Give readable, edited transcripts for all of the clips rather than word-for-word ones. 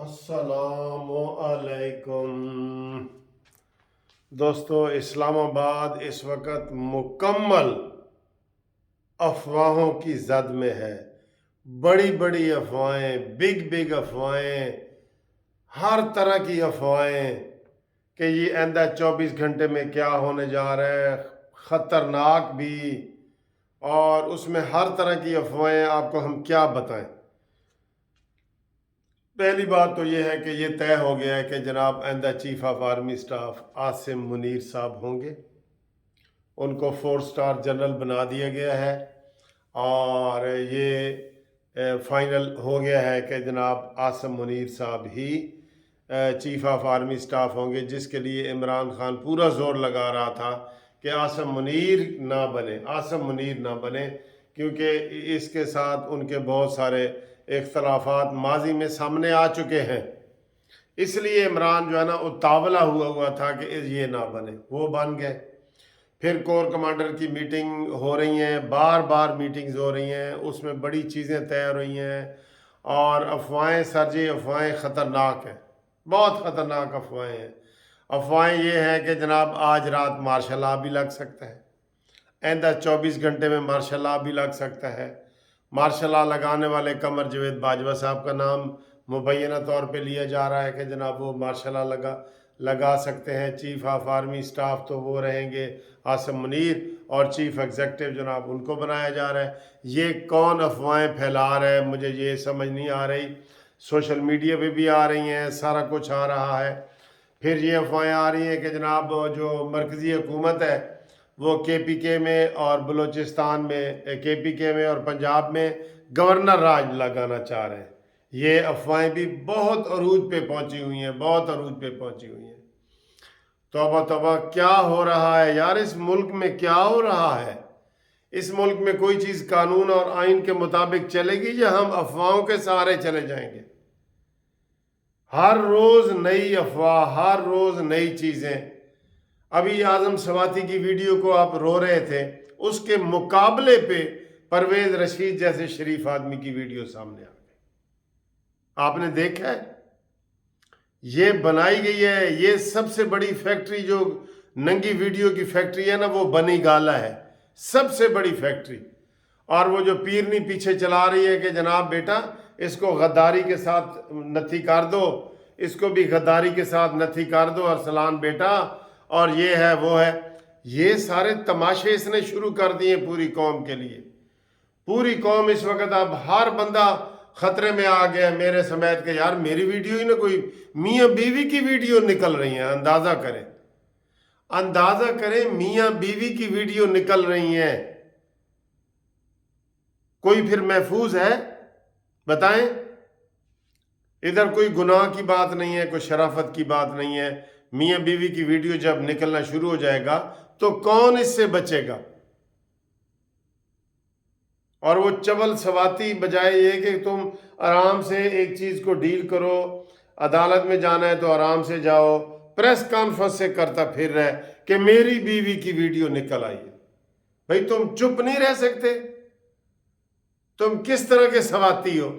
السلام علیکم دوستو، اسلام آباد اس وقت مکمل افواہوں کی زد میں ہے۔ بڑی بڑی افواہیں، بگ افواہیں، ہر طرح کی افواہیں کہ یہ آئندہ 24 گھنٹے میں کیا ہونے جا رہا ہے، خطرناک بھی، اور اس میں ہر طرح کی افواہیں۔ آپ کو ہم کیا بتائیں؟ پہلی بات تو یہ ہے کہ یہ طے ہو گیا ہے کہ جناب آئندہ chief of army staff Asim Munir صاحب ہوں گے۔ ان کو 4 سٹار جنرل بنا دیا گیا ہے، اور یہ فائنل ہو گیا ہے کہ جناب عاصم منیر صاحب ہی چیف آف آرمی سٹاف ہوں گے، جس کے لیے عمران خان پورا زور لگا رہا تھا کہ عاصم منیر نہ بنے، کیونکہ اس کے ساتھ ان کے بہت سارے اختلافات ماضی میں سامنے آ چکے ہیں۔ اس لیے عمران جو ہے نا اتاولا ہوا تھا کہ یہ نہ بنے، وہ بن گئے۔ پھر کور کمانڈر کی میٹنگ ہو رہی ہیں، بار میٹنگز ہو رہی ہیں، اس میں بڑی چیزیں طے ہو رہی ہیں، اور افواہیں افواہیں خطرناک ہیں، بہت خطرناک افواہیں ہیں۔ افواہیں یہ ہیں کہ جناب آج رات مارشل لاء بھی لگ سکتا ہے، آئندہ 24 گھنٹے میں مارشل لاء بھی لگ سکتا ہے۔ مارشل لاء لگانے والے قمر جاوید باجوہ صاحب کا نام مبینہ طور پہ لیا جا رہا ہے کہ جناب وہ مارشل لاء لگا سکتے ہیں۔ چیف آف آرمی سٹاف تو وہ رہیں گے عاصم منیر، اور چیف ایگزیکٹو جناب ان کو بنایا جا رہا ہے۔ یہ کون افواہیں پھیلا رہا ہے، مجھے یہ سمجھ نہیں آ رہی۔ سوشل میڈیا پہ بھی آ رہی ہیں، سارا کچھ آ رہا ہے۔ پھر یہ افواہیں آ رہی ہیں کہ جناب جو مرکزی حکومت ہے وہ کے پی کے میں اور بلوچستان میں، کے پی کے میں اور پنجاب میں گورنر راج لگانا چاہ رہے ہیں۔ یہ افواہیں بھی بہت عروج پہ پہنچی ہوئی ہیں، توبہ کیا ہو رہا ہے یار، اس ملک میں کیا ہو رہا ہے؟ اس ملک میں کوئی چیز قانون اور آئین کے مطابق چلے گی یا ہم افواہوں کے سہارے چلے جائیں گے؟ ہر روز نئی افواہ، ہر روز نئی چیزیں۔ ابھی اعظم سواتی کی ویڈیو کو آپ رو رہے تھے، اس کے مقابلے پہ پرویز رشید جیسے شریف آدمی کی ویڈیو سامنے آ گئی۔ آپ نے دیکھا ہے؟ یہ بنائی گئی ہے، یہ سب سے بڑی فیکٹری جو ننگی ویڈیو کی فیکٹری ہے نا، وہ بنی گالا ہے، سب سے بڑی فیکٹری۔ اور وہ جو پیرنی پیچھے چلا رہی ہے کہ جناب بیٹا اس کو غداری کے ساتھ نتھی کر دو، اس کو بھی غداری کے ساتھ نتھی کر دو، ارسلان بیٹا، اور یہ ہے وہ ہے۔ یہ سارے تماشے اس نے شروع کر دیے پوری قوم کے لیے۔ پوری قوم اس وقت اب ہر بندہ خطرے میں آ گیا میرے سمیت کہ یار میری ویڈیو ہی نہ کوئی میاں بیوی کی ویڈیو نکل رہی ہیں۔ اندازہ کریں میاں بیوی کی ویڈیو نکل رہی ہیں، کوئی پھر محفوظ ہے؟ بتائیں۔ ادھر کوئی گناہ کی بات نہیں ہے، کوئی شرافت کی بات نہیں ہے۔ میاں بیوی کی ویڈیو جب نکلنا شروع ہو جائے گا تو کون اس سے بچے گا؟ اور وہ چول سواتی بجائے یہ کہ تم آرام سے ایک چیز کو ڈیل کرو، عدالت میں جانا ہے تو آرام سے جاؤ، پریس کانفرنس سے کرتا پھر رہے کہ میری بیوی کی ویڈیو نکل آئی ہے۔ بھئی تم چپ نہیں رہ سکتے؟ تم کس طرح کے سواتی ہو؟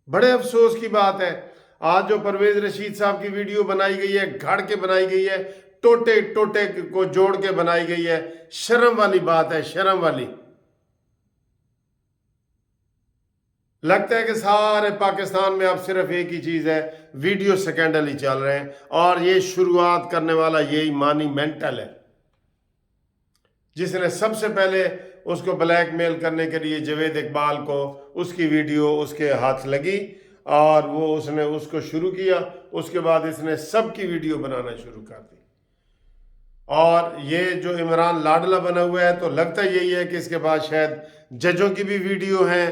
بڑے افسوس کی بات ہے، آج جو پرویز رشید صاحب کی ویڈیو بنائی گئی ہے، گھڑ کے بنائی گئی ہے، ٹوٹے کو جوڑ کے بنائی گئی ہے، شرم والی بات ہے، شرم والی۔ لگتا ہے کہ سارے پاکستان میں اب صرف ایک ہی چیز ہے، ویڈیو سکینڈل ہی چل رہے ہیں، اور یہ شروعات کرنے والا یہی مانی مینٹل ہے، جس نے سب سے پہلے اس کو بلیک میل کرنے کے لیے جاوید اقبال کو اس کی ویڈیو اس کے ہاتھ لگی، اور وہ اس نے اس کو شروع کیا، اس کے بعد اس نے سب کی ویڈیو بنانا شروع کر دی۔ اور یہ جو عمران لاڈلا بنا ہوا ہے تو لگتا یہی ہے کہ اس کے بعد شاید ججوں کی بھی ویڈیو ہیں،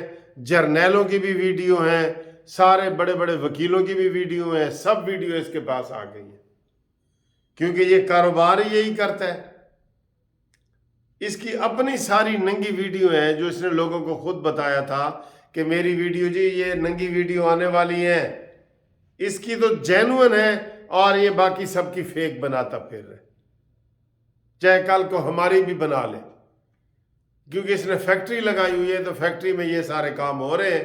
جرنیلوں کی بھی ویڈیو ہیں، سارے بڑے بڑے وکیلوں کی بھی ویڈیو ہیں، سب ویڈیو اس کے پاس آ گئی ہیں، کیونکہ یہ کاروبار ہی یہی کرتا ہے۔ اس کی اپنی ساری ننگی ویڈیو ہیں جو اس نے لوگوں کو خود بتایا تھا کہ میری ویڈیو جی یہ ننگی ویڈیو آنے والی ہیں، اس کی تو جینوئن ہے، اور یہ باقی سب کی فیک بناتا پھر رہے، چاہے کل کو ہماری بھی بنا لے، کیونکہ اس نے فیکٹری لگائی ہوئی ہے تو فیکٹری میں یہ سارے کام ہو رہے ہیں۔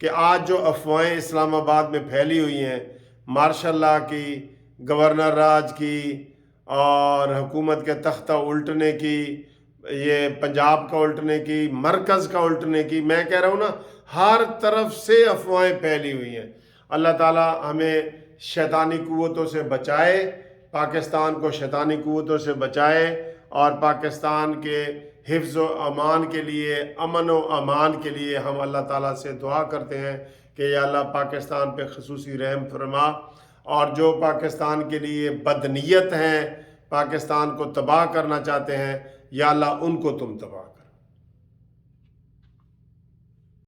کہ آج جو افواہیں اسلام آباد میں پھیلی ہوئی ہیں، مارشل لا کی، گورنر راج کی، اور حکومت کے تختہ الٹنے کی، یہ پنجاب کا الٹنے کی، مرکز کا الٹنے کی، میں کہہ رہا ہوں نا، ہر طرف سے افواہیں پھیلی ہوئی ہیں۔ اللہ تعالیٰ ہمیں شیطانی قوتوں سے بچائے، پاکستان کو شیطانی قوتوں سے بچائے، اور پاکستان کے حفظ و امان کے لیے، امن و امان کے لیے ہم اللہ تعالیٰ سے دعا کرتے ہیں کہ یا اللہ پاکستان پہ خصوصی رحم فرما، اور جو پاکستان کے لیے بدنیت ہیں، پاکستان کو تباہ کرنا چاہتے ہیں، یا اللہ ان کو تم تباہ کر۔